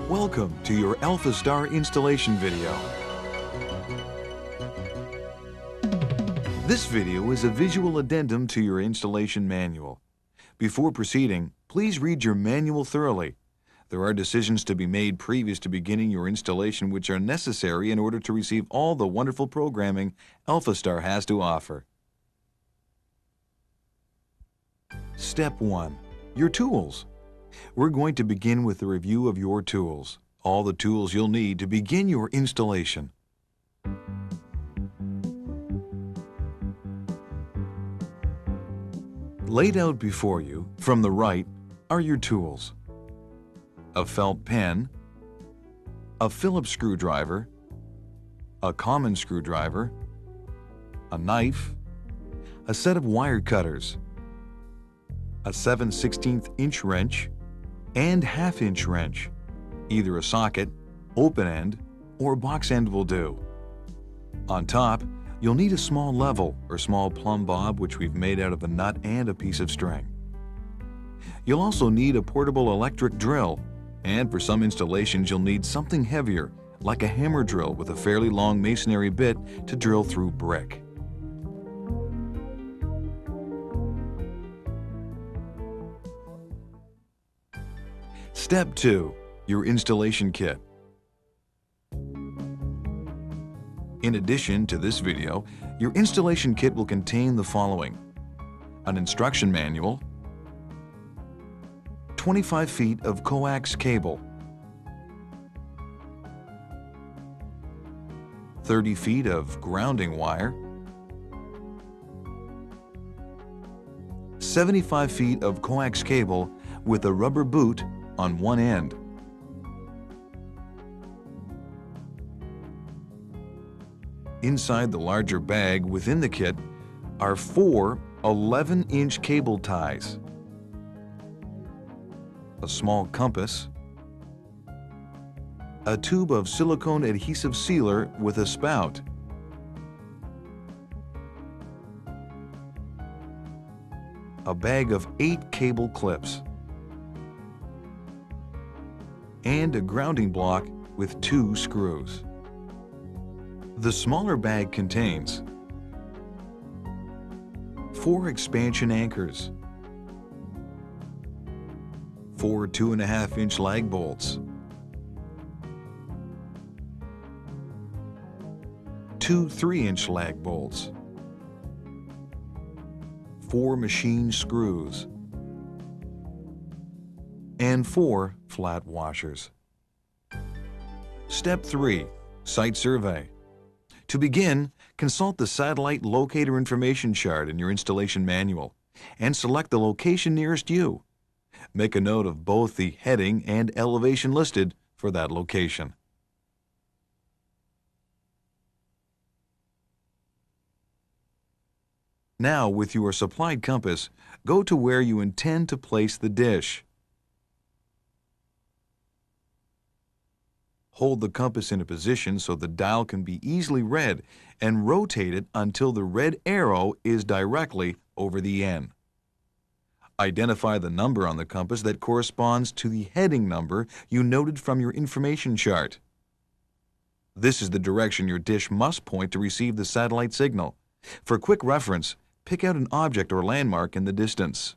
Welcome to your AlphaStar installation video. This video is a visual addendum to your installation manual. Before proceeding, please read your manual thoroughly. There are decisions to be made previous to beginning your installation which are necessary in order to receive all the wonderful programming AlphaStar has to offer. Step 1. Your tools. We're going to begin with a review of your tools, all the tools you'll need to begin your installation. Laid out before you, from the right, are your tools. A felt pen, a Phillips screwdriver, a common screwdriver, a knife, a set of wire cutters, a 7/16 inch wrench, and half-inch wrench. Either a socket, open end, or box end will do. On top, you'll need a small level or small plumb bob which we've made out of a nut and a piece of string. You'll also need a portable electric drill, and for some installations you'll need something heavier, like a hammer drill with a fairly long masonry bit to drill through brick. Step 2. Your installation kit. In addition to this video, your installation kit will contain the following: an instruction manual, 25 feet of coax cable, 30 feet of grounding wire, 75 feet of coax cable with a rubber boot on one end. Inside the larger bag within the kit are 4 11-inch cable ties, a small compass, a tube of silicone adhesive sealer with a spout, a bag of 8 cable clips, and a grounding block with 2 screws. The smaller bag contains 4 expansion anchors, 4 2.5-inch lag bolts, 2 3-inch lag bolts, 4 machine screws, and 4 flat washers. Step 3. Site survey. To begin, consult the satellite locator information chart in your installation manual and select the location nearest you. Make a note of both the heading and elevation listed for that location. Now, with your supplied compass, go to where you intend to place the dish. Hold the compass in a position so the dial can be easily read and rotate it until the red arrow is directly over the N. Identify the number on the compass that corresponds to the heading number you noted from your information chart. This is the direction your dish must point to receive the satellite signal. For quick reference, pick out an object or landmark in the distance.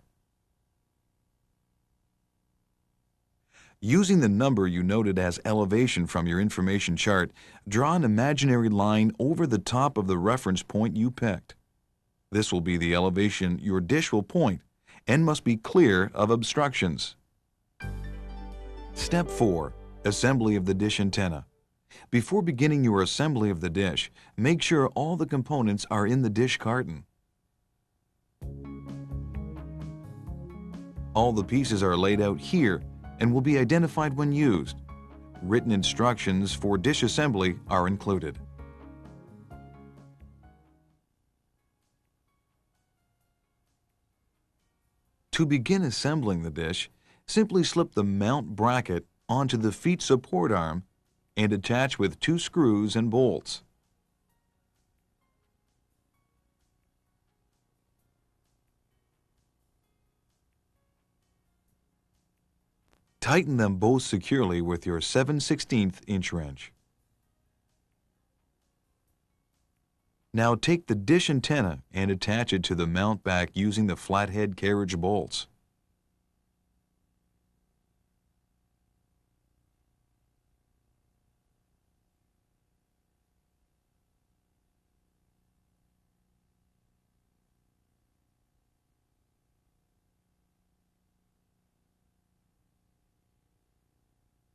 Using the number you noted as elevation from your information chart, draw an imaginary line over the top of the reference point you picked. This will be the elevation your dish will point and must be clear of obstructions. Step 4. Assembly of the dish antenna. Before beginning your assembly of the dish, make sure all the components are in the dish carton. All the pieces are laid out here and will be identified when used. Written instructions for dish assembly are included. To begin assembling the dish, simply slip the mount bracket onto the feet support arm and attach with 2 screws and bolts. Tighten them both securely with your 7/16 inch wrench. Now take the dish antenna and attach it to the mount back using the flathead carriage bolts.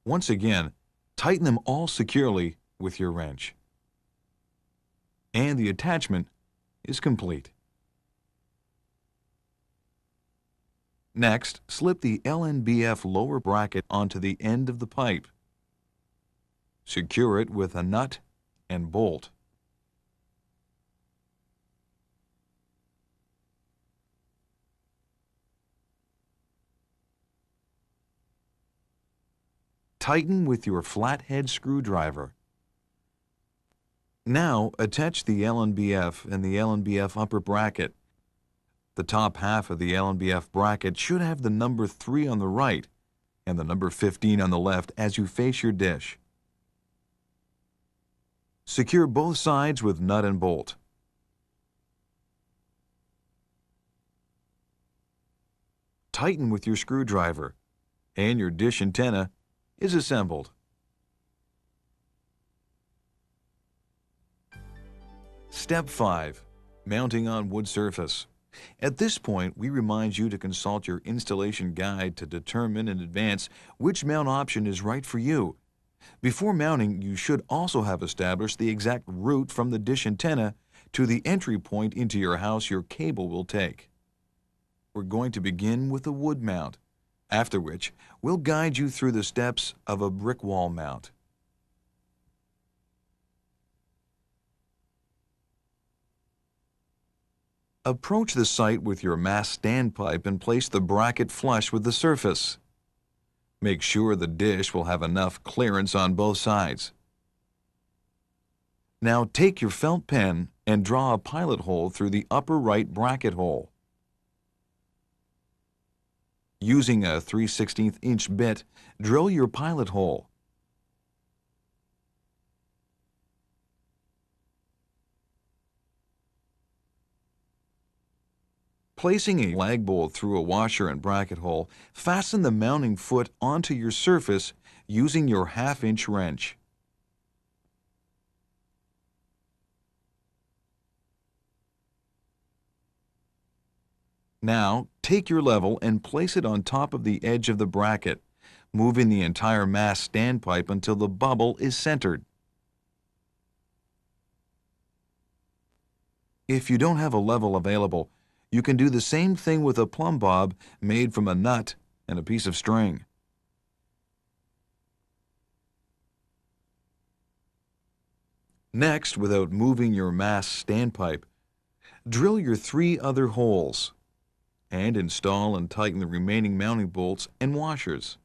Once again, tighten them all securely with your wrench. And the attachment is complete. Next, slip the LNBF lower bracket onto the end of the pipe. Secure it with a nut and bolt. Tighten with your flathead screwdriver. Now attach the LNBF and the LNBF upper bracket. The top half of the LNBF bracket should have the number 3 on the right and the number 15 on the left as you face your dish. Secure both sides with nut and bolt. Tighten with your screwdriver, and your dish antenna is assembled. Step 5. Mounting on wood surface. At this point, we remind you to consult your installation guide to determine in advance which mount option is right for you. Before mounting, you should also have established the exact route from the dish antenna to the entry point into your house your cable will take. We're going to begin with a wood mount, after which we'll guide you through the steps of a brick wall mount. Approach the site with your MAST standpipe and place the bracket flush with the surface. Make sure the dish will have enough clearance on both sides. Now take your felt pen and draw a pilot hole through the upper right bracket hole. Using a 3/16 inch bit, drill your pilot hole. Placing a lag bolt through a washer and bracket hole, fasten the mounting foot onto your surface using your 1/2 inch wrench. Now, take your level and place it on top of the edge of the bracket, moving the entire MAST standpipe until the bubble is centered. If you don't have a level available, you can do the same thing with a plumb bob made from a nut and a piece of string. Next, without moving your MAST standpipe, drill your 3 other holes and install and tighten the remaining mounting bolts and washers.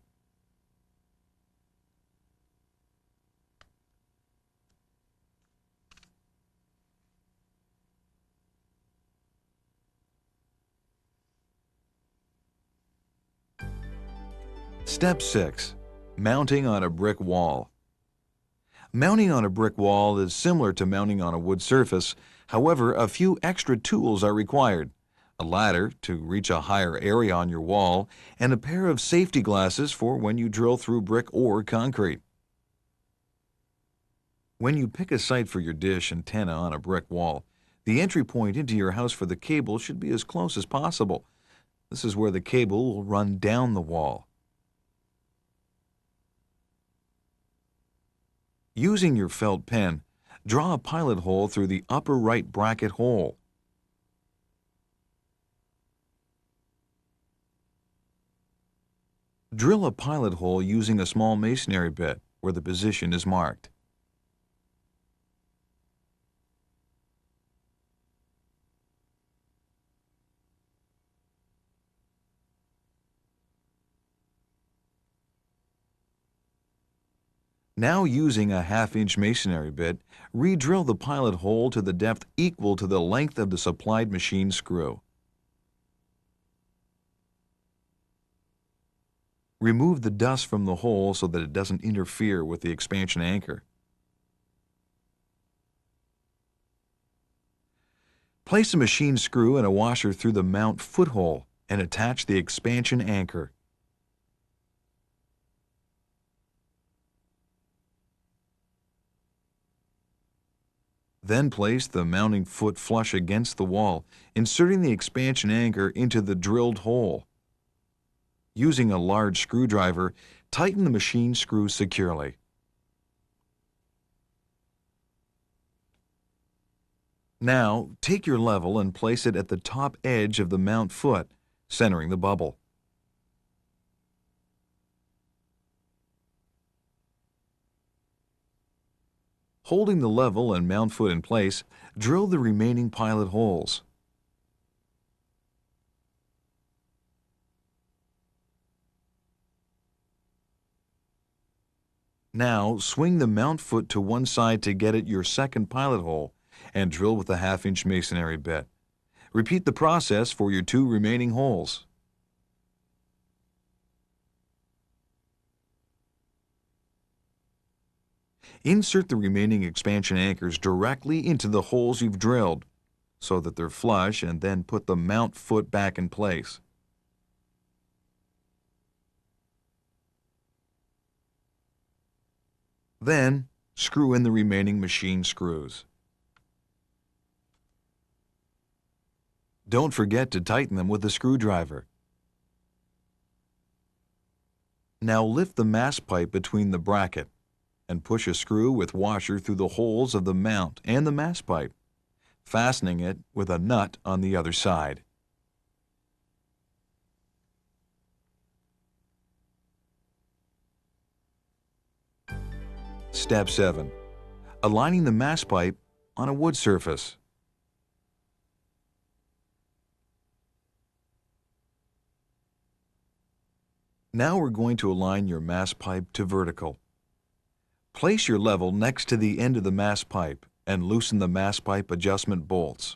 Step 6. Mounting on a brick wall. Mounting on a brick wall is similar to mounting on a wood surface. However, a few extra tools are required. A ladder to reach a higher area on your wall, and a pair of safety glasses for when you drill through brick or concrete. When you pick a site for your dish antenna on a brick wall, the entry point into your house for the cable should be as close as possible. This is where the cable will run down the wall. Using your felt pen, draw a pilot hole through the upper right bracket hole. Drill a pilot hole using a small masonry bit where the position is marked. Now using a 1/2 inch masonry bit, re-drill the pilot hole to the depth equal to the length of the supplied machine screw. Remove the dust from the hole so that it doesn't interfere with the expansion anchor. Place a machine screw and a washer through the mount foot hole and attach the expansion anchor. Then place the mounting foot flush against the wall, inserting the expansion anchor into the drilled hole. Using a large screwdriver, tighten the machine screw securely. Now, take your level and place it at the top edge of the mount foot, centering the bubble. Holding the level and mount foot in place, drill the remaining pilot holes. Now, swing the mount foot to one side to get at your second pilot hole and drill with a 1/2-inch masonry bit. Repeat the process for your 2 remaining holes. Insert the remaining expansion anchors directly into the holes you've drilled so that they're flush, and then put the mount foot back in place. Then, screw in the remaining machine screws. Don't forget to tighten them with a screwdriver. Now lift the MAST pipe between the bracket and push a screw with washer through the holes of the mount and the MAST pipe, fastening it with a nut on the other side. Step 7. Aligning the MAST pipe on a wood surface. Now we're going to align your MAST pipe to vertical. Place your level next to the end of the MAST pipe and loosen the MAST pipe adjustment bolts.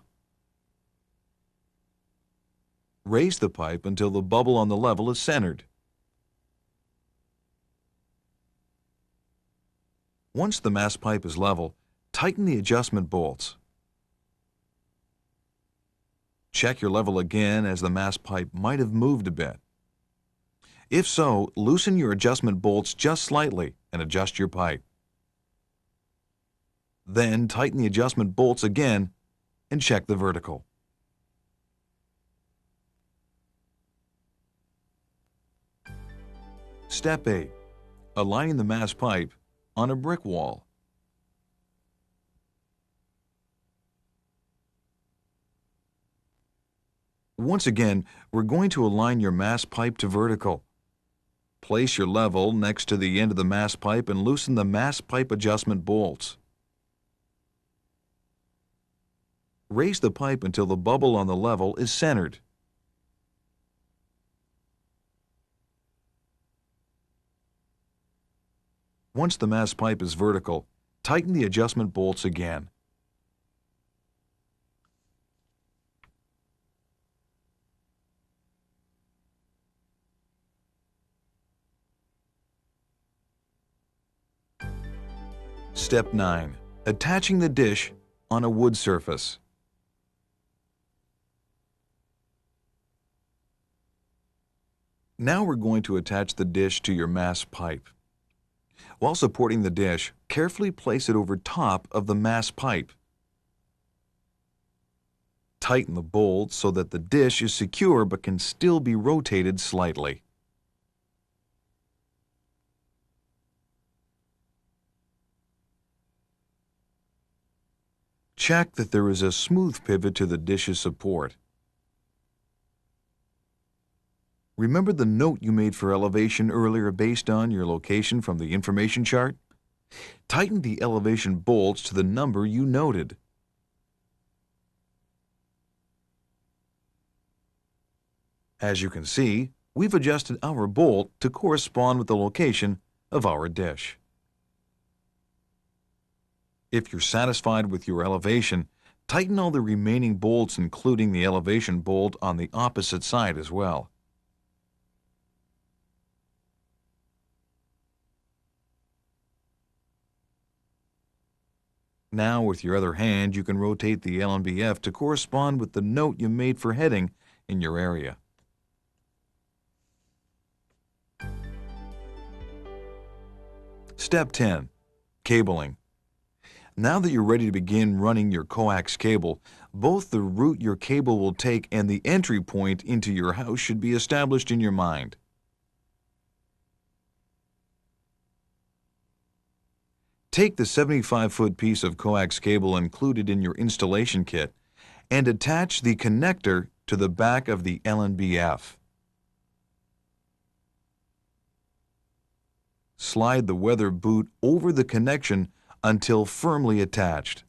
Raise the pipe until the bubble on the level is centered. Once the MAST pipe is level, tighten the adjustment bolts. Check your level again, as the MAST pipe might have moved a bit. If so, loosen your adjustment bolts just slightly and adjust your pipe. Then tighten the adjustment bolts again and check the vertical. Step 8. Aligning the MAST pipe on a brick wall. Once again, we're going to align your MAST pipe to vertical. Place your level next to the end of the MAST pipe and loosen the MAST pipe adjustment bolts. Raise the pipe until the bubble on the level is centered. Once the MAST pipe is vertical, tighten the adjustment bolts again. Step 9. Attaching the dish on a wood surface. Now we're going to attach the dish to your MAST pipe. While supporting the dish, carefully place it over top of the MAST pipe. Tighten the bolts so that the dish is secure but can still be rotated slightly. Check that there is a smooth pivot to the dish's support. Remember the note you made for elevation earlier based on your location from the information chart? Tighten the elevation bolts to the number you noted. As you can see, we've adjusted our bolt to correspond with the location of our dish. If you're satisfied with your elevation, tighten all the remaining bolts, including the elevation bolt on the opposite side as well. Now, with your other hand, you can rotate the LNBF to correspond with the note you made for heading in your area. Step 10. Cabling. Now that you're ready to begin running your coax cable, both the route your cable will take and the entry point into your house should be established in your mind. Take the 75-foot piece of coax cable included in your installation kit and attach the connector to the back of the LNBF. Slide the weather boot over the connection until firmly attached.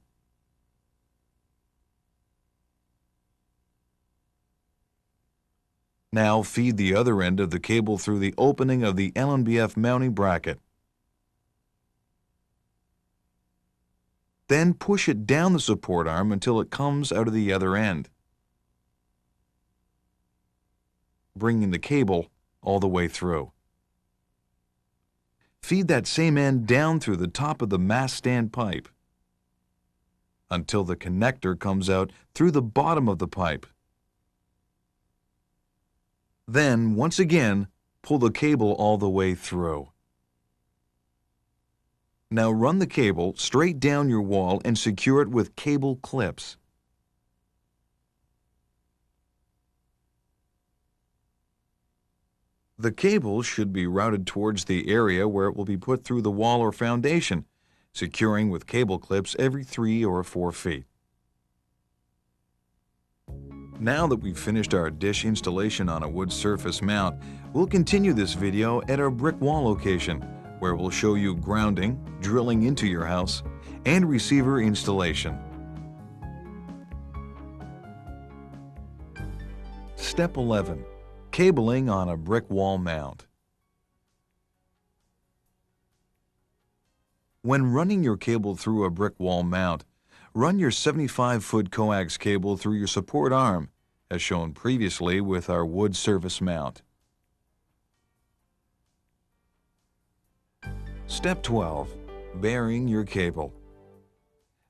Now feed the other end of the cable through the opening of the LNBF mounting bracket. Then push it down the support arm until it comes out of the other end, bringing the cable all the way through. Feed that same end down through the top of the MAST stand pipe until the connector comes out through the bottom of the pipe. Then, once again, pull the cable all the way through. Now run the cable straight down your wall and secure it with cable clips. The cable should be routed towards the area where it will be put through the wall or foundation, securing with cable clips every 3 or 4 feet. Now that we've finished our dish installation on a wood surface mount, we'll continue this video at our brick wall location, where we'll show you grounding, drilling into your house, and receiver installation. Step 11. Cabling on a brick wall mount. When running your cable through a brick wall mount, run your 75-foot coax cable through your support arm, as shown previously with our wood surface mount. Step 12. Burying your cable.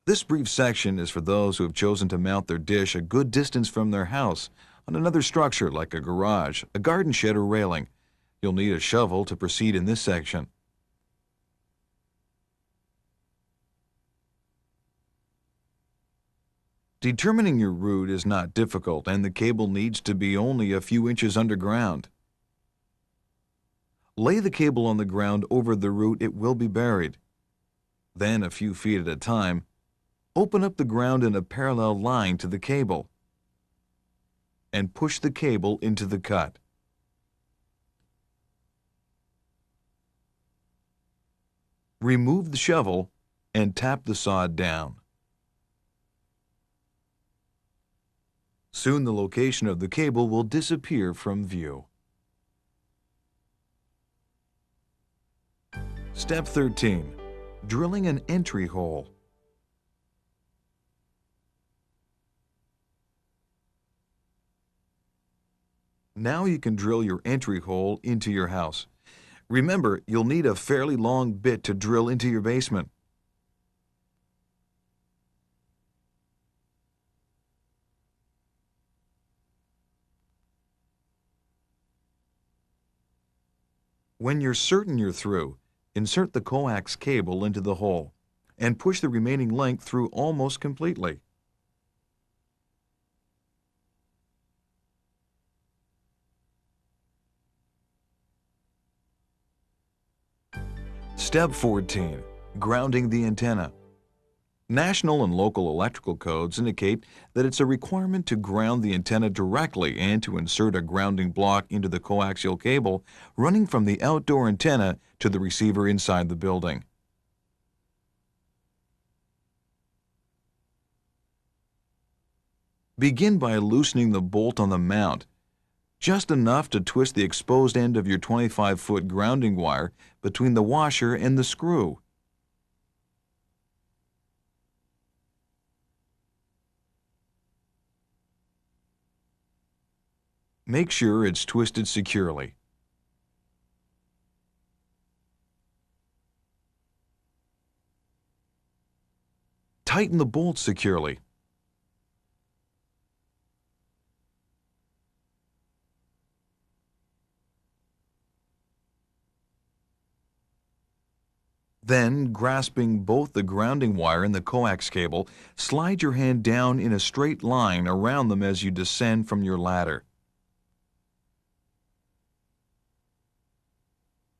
This brief section is for those who have chosen to mount their dish a good distance from their house on another structure like a garage, a garden shed, or railing. You'll need a shovel to proceed in this section. Determining your route is not difficult, and the cable needs to be only a few inches underground. Lay the cable on the ground over the route it will be buried. Then, a few feet at a time, open up the ground in a parallel line to the cable and push the cable into the cut. Remove the shovel and tap the sod down. Soon the location of the cable will disappear from view. Step 13. Drilling an entry hole. Now you can drill your entry hole into your house. Remember, you'll need a fairly long bit to drill into your basement. When you're certain you're through, insert the coax cable into the hole and push the remaining length through almost completely. Step 14. Grounding the antenna. National and local electrical codes indicate that it's a requirement to ground the antenna directly and to insert a grounding block into the coaxial cable running from the outdoor antenna to the receiver inside the building. Begin by loosening the bolt on the mount, just enough to twist the exposed end of your 25-foot grounding wire between the washer and the screw. Make sure it's twisted securely. Tighten the bolts securely. Then, grasping both the grounding wire and the coax cable, slide your hand down in a straight line around them as you descend from your ladder.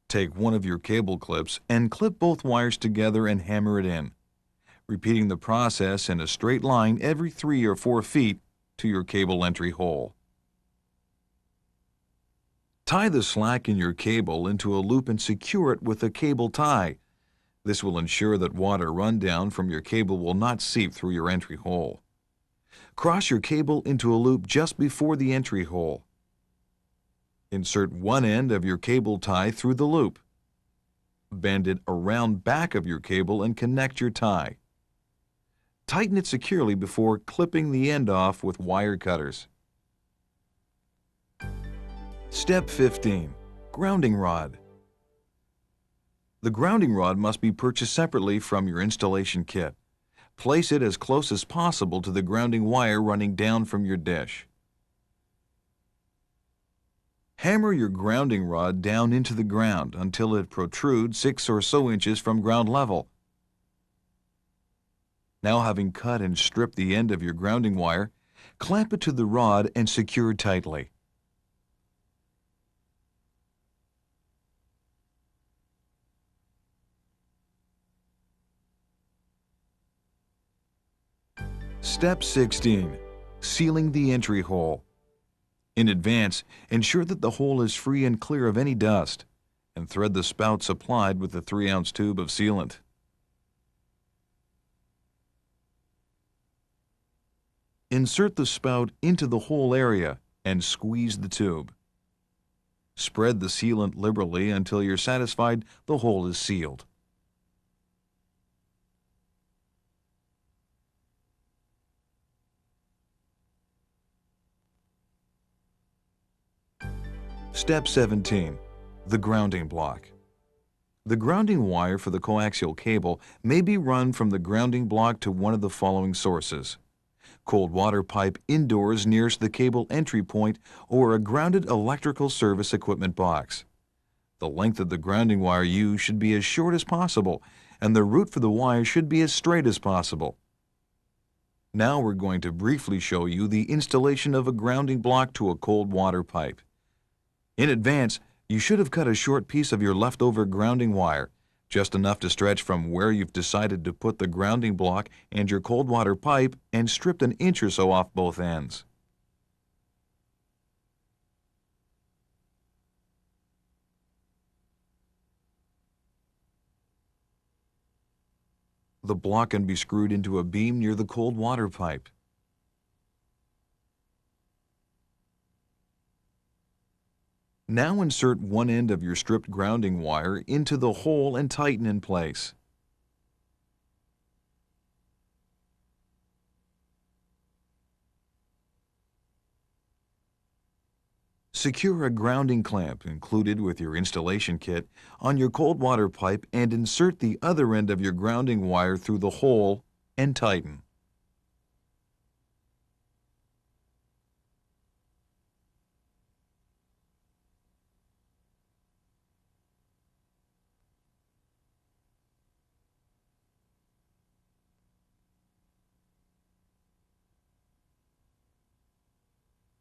Take one of your cable clips and clip both wires together and hammer it in, repeating the process in a straight line every 3 or 4 feet to your cable entry hole. Tie the slack in your cable into a loop and secure it with a cable tie. This will ensure that water rundown from your cable will not seep through your entry hole. Cross your cable into a loop just before the entry hole. Insert one end of your cable tie through the loop. Bend it around back of your cable and connect your tie. Tighten it securely before clipping the end off with wire cutters. Step 15. Grounding rod. The grounding rod must be purchased separately from your installation kit. Place it as close as possible to the grounding wire running down from your dish. Hammer your grounding rod down into the ground until it protrudes 6 or so inches from ground level. Now, having cut and stripped the end of your grounding wire, clamp it to the rod and secure tightly. Step 16. Sealing the entry hole. In advance, ensure that the hole is free and clear of any dust, and thread the spout supplied with the 3-ounce tube of sealant. Insert the spout into the hole area and squeeze the tube. Spread the sealant liberally until you're satisfied the hole is sealed. Step 17. The grounding block. The grounding wire for the coaxial cable may be run from the grounding block to one of the following sources: cold water pipe indoors nearest the cable entry point, or a grounded electrical service equipment box. The length of the grounding wire used should be as short as possible, and the route for the wire should be as straight as possible. Now we're going to briefly show you the installation of a grounding block to a cold water pipe. In advance, you should have cut a short piece of your leftover grounding wire, just enough to stretch from where you've decided to put the grounding block and your cold water pipe, and stripped an inch or so off both ends. The block can be screwed into a beam near the cold water pipe. Now insert one end of your stripped grounding wire into the hole and tighten in place. Secure a grounding clamp included with your installation kit on your cold water pipe and insert the other end of your grounding wire through the hole and tighten.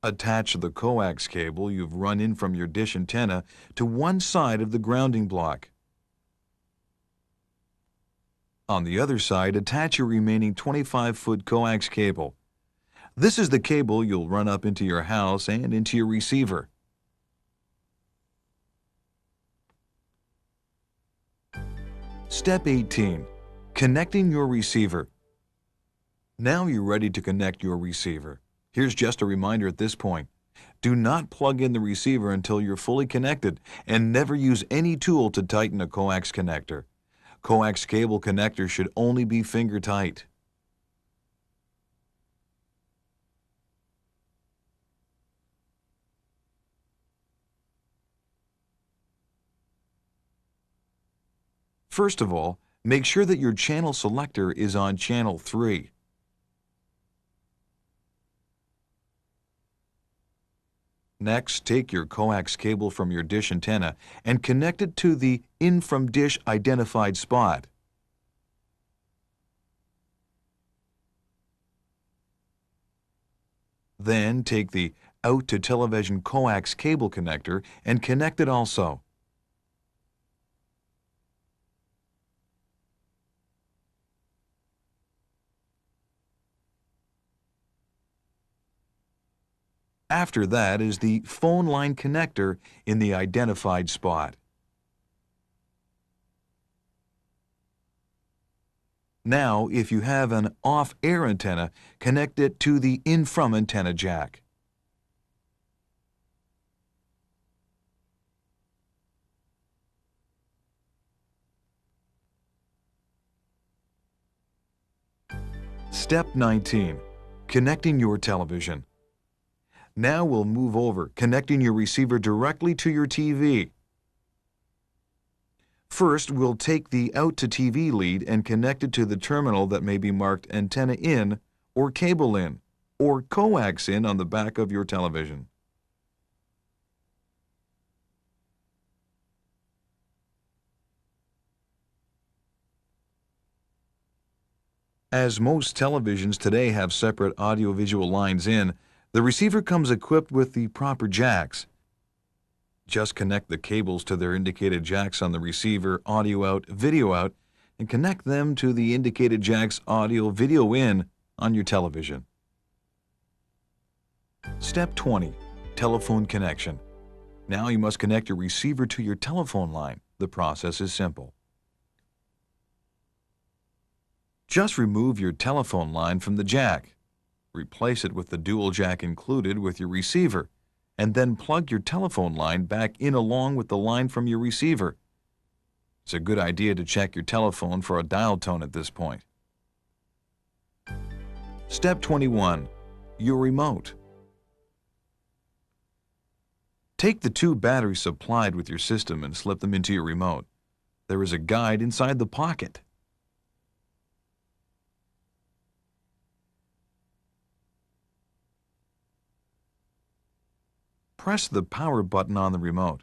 Attach the coax cable you've run in from your dish antenna to one side of the grounding block. On the other side, attach your remaining 25-foot coax cable. This is the cable you'll run up into your house and into your receiver. Step 18. Connecting your receiver. Now you're ready to connect your receiver. Here's just a reminder at this point. Do not plug in the receiver until you're fully connected, and never use any tool to tighten a coax connector. Coax cable connectors should only be finger tight. First of all, Make sure that your channel selector is on channel 3. Next, take your coax cable from your dish antenna and connect it to the In From Dish identified spot. Then take the Out to Television coax cable connector and connect it also. After that is the phone line connector in the identified spot. Now, if you have an off-air antenna, connect it to the in-from antenna jack. Step 19. Connecting your television. Now we'll move over, connecting your receiver directly to your TV. First, we'll take the Out to TV lead and connect it to the terminal that may be marked Antenna In or Cable In or Coax In on the back of your television. As most televisions today have separate audio-visual lines in, the receiver comes equipped with the proper jacks. Just connect the cables to their indicated jacks on the receiver audio out, video out, and connect them to the indicated jacks audio, video in on your television. Step 20. Telephone connection. Now you must connect your receiver to your telephone line. The process is simple. Just remove your telephone line from the jack. Replace it with the dual jack included with your receiver, and then plug your telephone line back in along with the line from your receiver. It's a good idea to check your telephone for a dial tone at this point. Step 21. Your remote. Take the 2 batteries supplied with your system and slip them into your remote. There is a guide inside the pocket. Press the power button on the remote.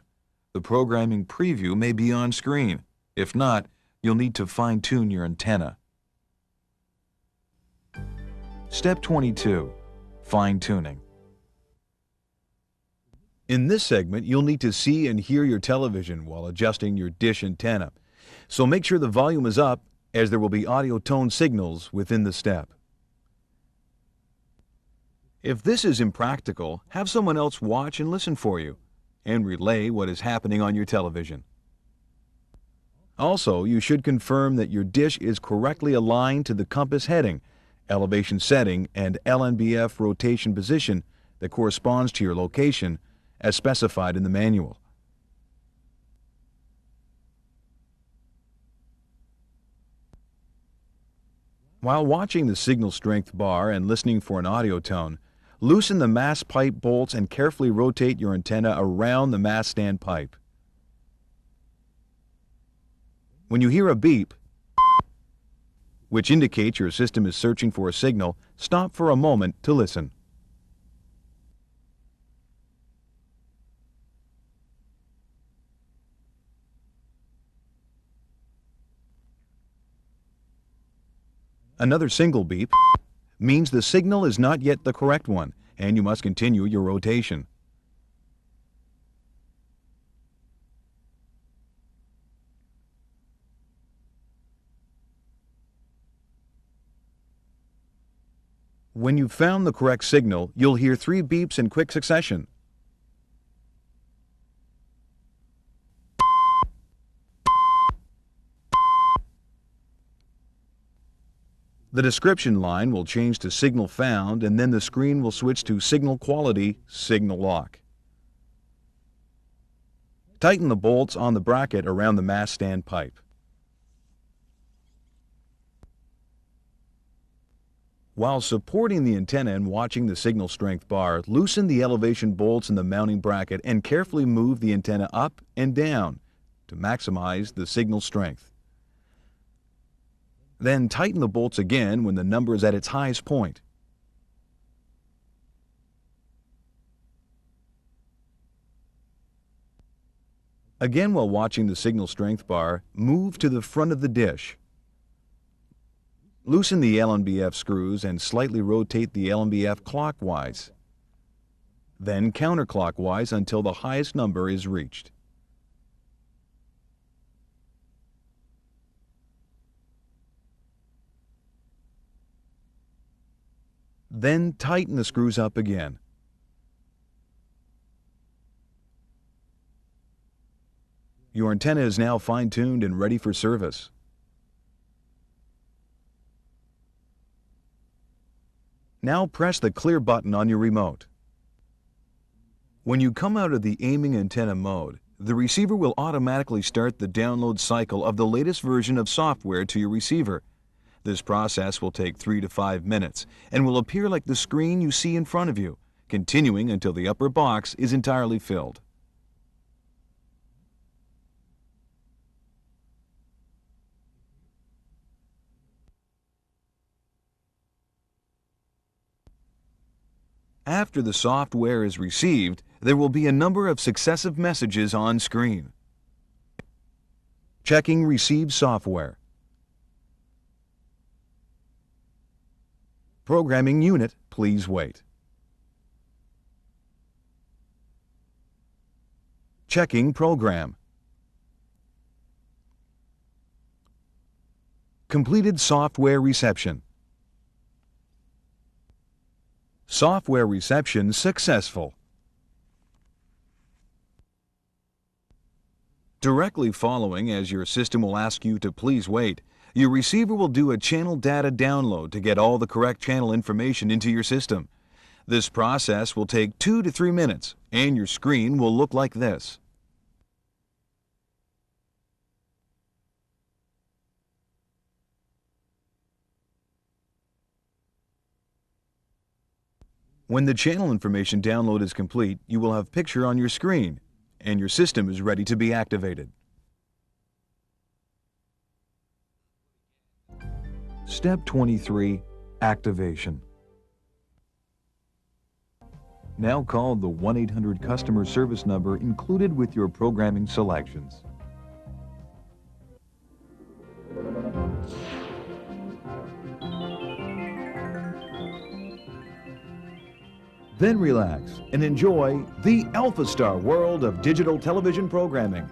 The programming preview may be on screen. If not, you'll need to fine-tune your antenna. Step 22. Fine-tuning. In this segment, you'll need to see and hear your television while adjusting your dish antenna. So make sure the volume is up, as there will be audio tone signals within the step. If this is impractical, have someone else watch and listen for you, and relay what is happening on your television. Also, you should confirm that your dish is correctly aligned to the compass heading, elevation setting, and LNBF rotation position that corresponds to your location as specified in the manual. While watching the signal strength bar and listening for an audio tone, loosen the MAST pipe bolts and carefully rotate your antenna around the MAST stand pipe. When you hear a beep, which indicates your system is searching for a signal, stop for a moment to listen. Another single beep means the signal is not yet the correct one, and you must continue your rotation. When you've found the correct signal, you'll hear 3 beeps in quick succession. The description line will change to signal found, and then the screen will switch to signal quality, signal lock. Tighten the bolts on the bracket around the MAST stand pipe. While supporting the antenna and watching the signal strength bar, loosen the elevation bolts in the mounting bracket and carefully move the antenna up and down to maximize the signal strength. Then tighten the bolts again when the number is at its highest point. Again, while watching the signal strength bar, move to the front of the dish. Loosen the LNBF screws and slightly rotate the LNBF clockwise. Then counterclockwise until the highest number is reached. Then tighten the screws up again. Your antenna is now fine-tuned and ready for service. Now press the clear button on your remote. When you come out of the aiming antenna mode, the receiver will automatically start the download cycle of the latest version of software to your receiver. This process will take 3 to 5 minutes and will appear like the screen you see in front of you, continuing until the upper box is entirely filled. After the software is received, there will be a number of successive messages on screen. Checking received software. Programming unit, please wait. Checking program. Completed software reception. Software reception successful. Directly following, as your system will ask you to please wait, your receiver will do a channel data download to get all the correct channel information into your system. This process will take 2 to 3 minutes, and your screen will look like this. When the channel information download is complete, you will have a picture on your screen, and your system is ready to be activated. Step 23, Activation. Now call the 1-800 customer service number included with your programming selections. Then relax and enjoy the AlphaStar world of digital television programming.